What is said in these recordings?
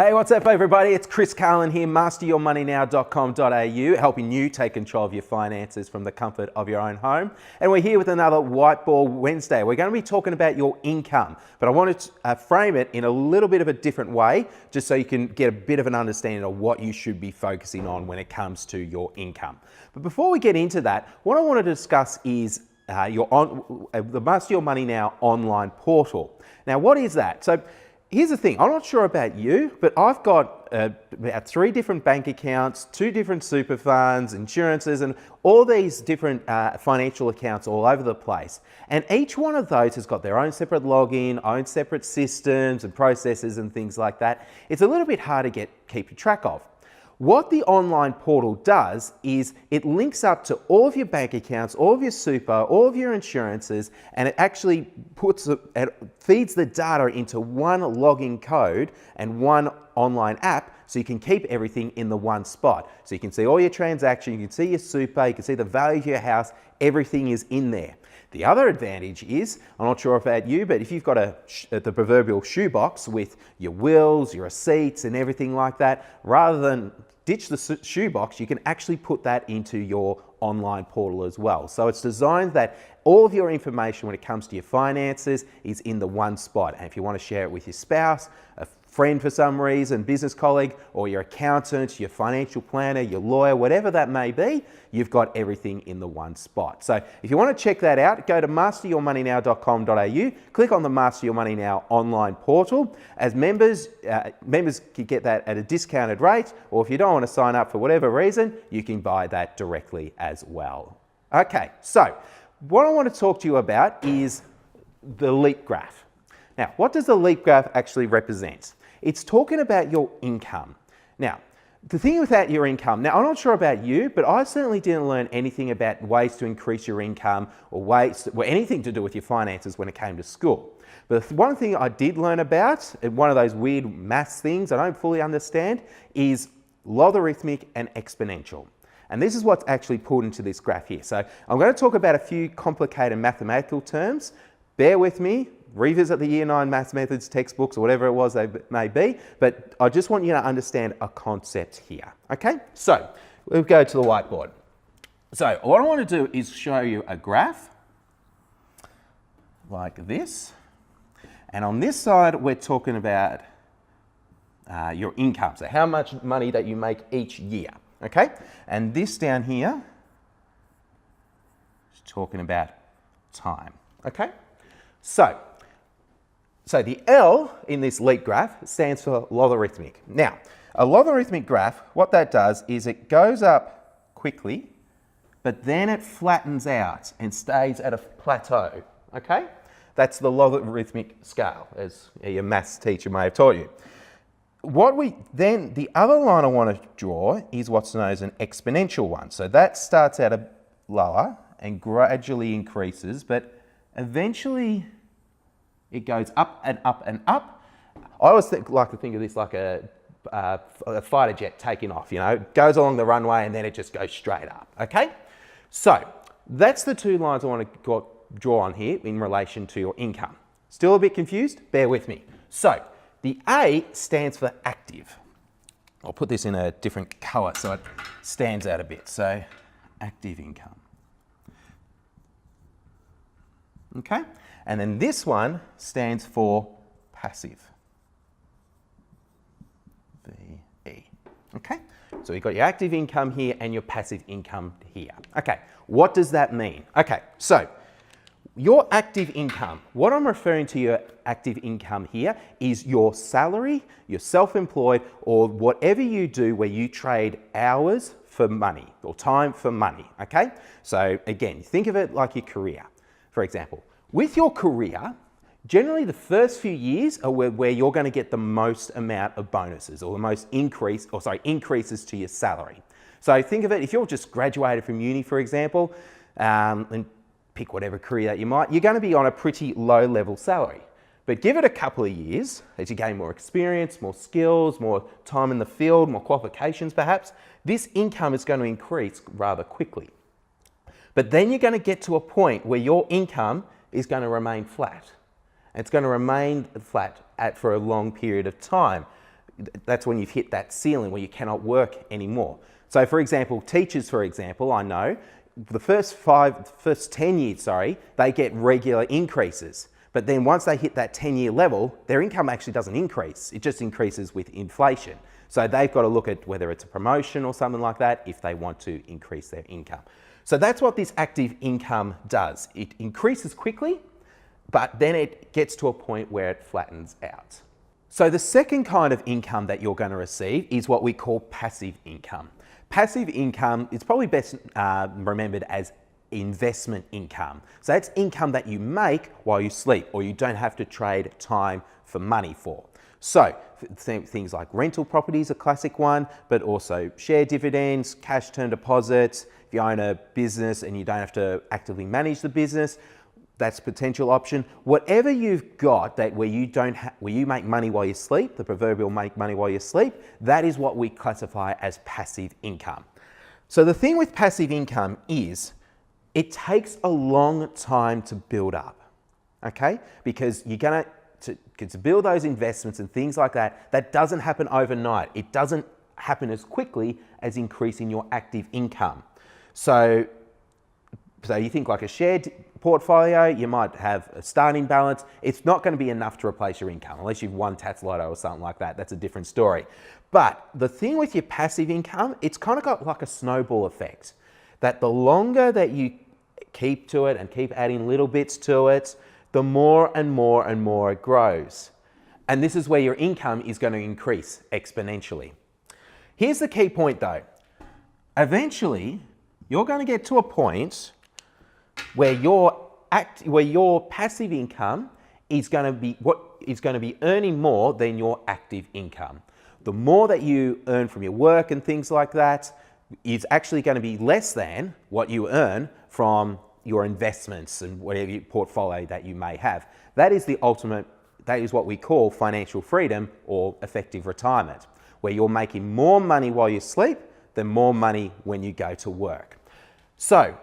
Hey, what's up everybody? It's Chris Carlin here, masteryourmoneynow.com.au, helping you take control of your finances from the comfort of your own home. And we're here with another Whiteboard Wednesday. We're going to be talking about your income, but I want to frame it in a little bit of a different way, just so you can get a bit of an understanding of what you should be focusing on when it comes to your income. But before we get into that, what I want to discuss is the Master Your Money Now online portal. Now, what is that? So here's the thing, I'm not sure about you, but I've got about 3 different bank accounts, 2 different super funds, insurances, and all these different financial accounts all over the place. And each one of those has got their own separate login, own separate systems and processes and things like that. It's a little bit hard to keep track of. What the online portal does is it links up to all of your bank accounts, all of your super, all of your insurances, and it actually feeds the data into one login code and one online app, so you can keep everything in the one spot. So you can see all your transactions, you can see your super, you can see the value of your house, everything is in there. The other advantage is, I'm not sure about you, but if you've got the proverbial shoebox with your wills, your receipts and everything like that, rather than ditch the shoebox, you can actually put that into your online portal as well. So it's designed that all of your information when it comes to your finances is in the one spot. And if you want to share it with your spouse, a friend for some reason, business colleague, or your accountant, your financial planner, your lawyer, whatever that may be, you've got everything in the one spot. So if you want to check that out, go to masteryourmoneynow.com.au, click on the Master Your Money Now online portal. As members can get that at a discounted rate, or if you don't want to sign up for whatever reason, you can buy that directly as well. Okay, so what I want to talk to you about is the leap graph. Now, what does the leap graph actually represent? It's talking about your income. Now, the thing with that, your income, now I'm not sure about you, but I certainly didn't learn anything about ways to increase your income or anything to do with your finances when it came to school. But the one thing I did learn about, and one of those weird maths things I don't fully understand, is logarithmic and exponential. And this is what's actually pulled into this graph here. So I'm going to talk about a few complicated mathematical terms. Bear with me. Revisit the Year 9 Maths Methods textbooks or whatever it was they may be, but I just want you to understand a concept here, okay? So, we'll go to the whiteboard. So, what I want to do is show you a graph like this, and on this side we're talking about your income, so how much money that you make each year, okay? And this down here is talking about time, okay? So the L in this leap graph stands for logarithmic. Now, a logarithmic graph, what that does is it goes up quickly, but then it flattens out and stays at a plateau, okay? That's the logarithmic scale, as your maths teacher may have taught you. The other line I want to draw is what's known as an exponential one. So that starts out lower and gradually increases, but eventually it goes up and up and up. I always like to think of this like a fighter jet taking off, you know, it goes along the runway and then it just goes straight up, okay? So that's the 2 lines I want to draw on here in relation to your income. Still a bit confused? Bear with me. So the A stands for active. I'll put this in a different color so it stands out a bit. So active income. Okay? And then this one stands for passive. VE. Okay? So you've got your active income here and your passive income here. Okay, what does that mean? Okay, so your active income, what I'm referring to your active income here is your salary, your self-employed, or whatever you do where you trade hours for money or time for money, okay? So again, think of it like your career, for example. With your career, generally the first few years are where you're going to get the most amount of bonuses or the most increases to your salary. So think of it, if you're just graduated from uni, for example, and pick whatever career that you might, you're going to be on a pretty low level salary. But give it a couple of years as you gain more experience, more skills, more time in the field, more qualifications perhaps, this income is going to increase rather quickly. But then you're going to get to a point where your income is going to remain flat. It's going to remain flat for a long period of time. that's when you've hit that ceiling where you cannot work anymore. So for example, teachers, for example, I know the first 10 years, they get regular increases. But then once they hit that 10-year level, their income actually doesn't increase. It just increases with inflation. So they've got to look at whether it's a promotion or something like that if they want to increase their income. So that's what this active income does. It increases quickly, but then it gets to a point where it flattens out. So the second kind of income that you're going to receive is what we call passive income. Passive income is probably best remembered as investment income. So that's income that you make while you sleep, or you don't have to trade time for money for. So things like rental properties, a classic one, but also share dividends, cash term deposits. If you own a business and you don't have to actively manage the business, that's a potential option. Whatever you've got that where you make money while you sleep, the proverbial make money while you sleep, that is what we classify as passive income. So the thing with passive income is it takes a long time to build up, okay? Because you're gonna, to build those investments and things like that, that doesn't happen overnight. It doesn't happen as quickly as increasing your active income. So you think like a shared portfolio, you might have a starting balance. It's not going to be enough to replace your income unless you've won Tats Lotto or something like that. That's a different story. But the thing with your passive income, it's kind of got like a snowball effect, that the longer that you keep to it and keep adding little bits to it, the more and more and more it grows. And this is where your income is going to increase exponentially. Here's the key point though. Eventually, you're going to get to a point where your passive income is going to be earning more than your active income. The more that you earn from your work and things like that is actually going to be less than what you earn from your investments and whatever portfolio that you may have. That is the ultimate, that is what we call financial freedom or effective retirement, where you're making more money while you sleep than more money when you go to work. So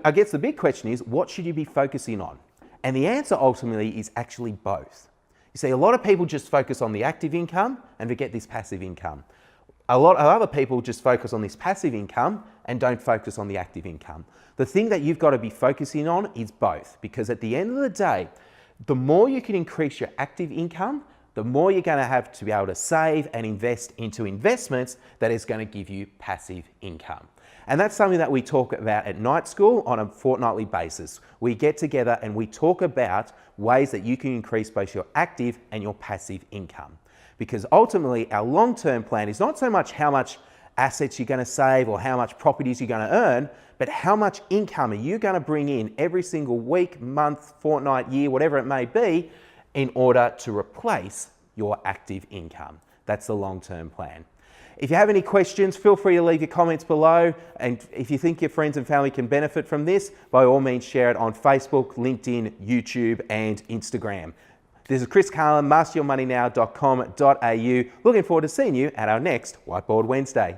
I guess the big question is, what should you be focusing on? And the answer ultimately is actually both. You see, a lot of people just focus on the active income and forget this passive income. A lot of other people just focus on this passive income and don't focus on the active income. The thing that you've got to be focusing on is both, because at the end of the day, the more you can increase your active income, the more you're going to have to be able to save and invest into investments that is going to give you passive income. And that's something that we talk about at night school on a fortnightly basis. We get together and we talk about ways that you can increase both your active and your passive income. Because ultimately, our long-term plan is not so much how much assets you're going to save or how much properties you're going to earn, but how much income are you going to bring in every single week, month, fortnight, year, whatever it may be, in order to replace your active income. That's the long-term plan. If you have any questions, feel free to leave your comments below. And if you think your friends and family can benefit from this, by all means share it on Facebook, LinkedIn, YouTube, and Instagram. This is Chris Carlin, masteryourmoneynow.com.au. Looking forward to seeing you at our next Whiteboard Wednesday.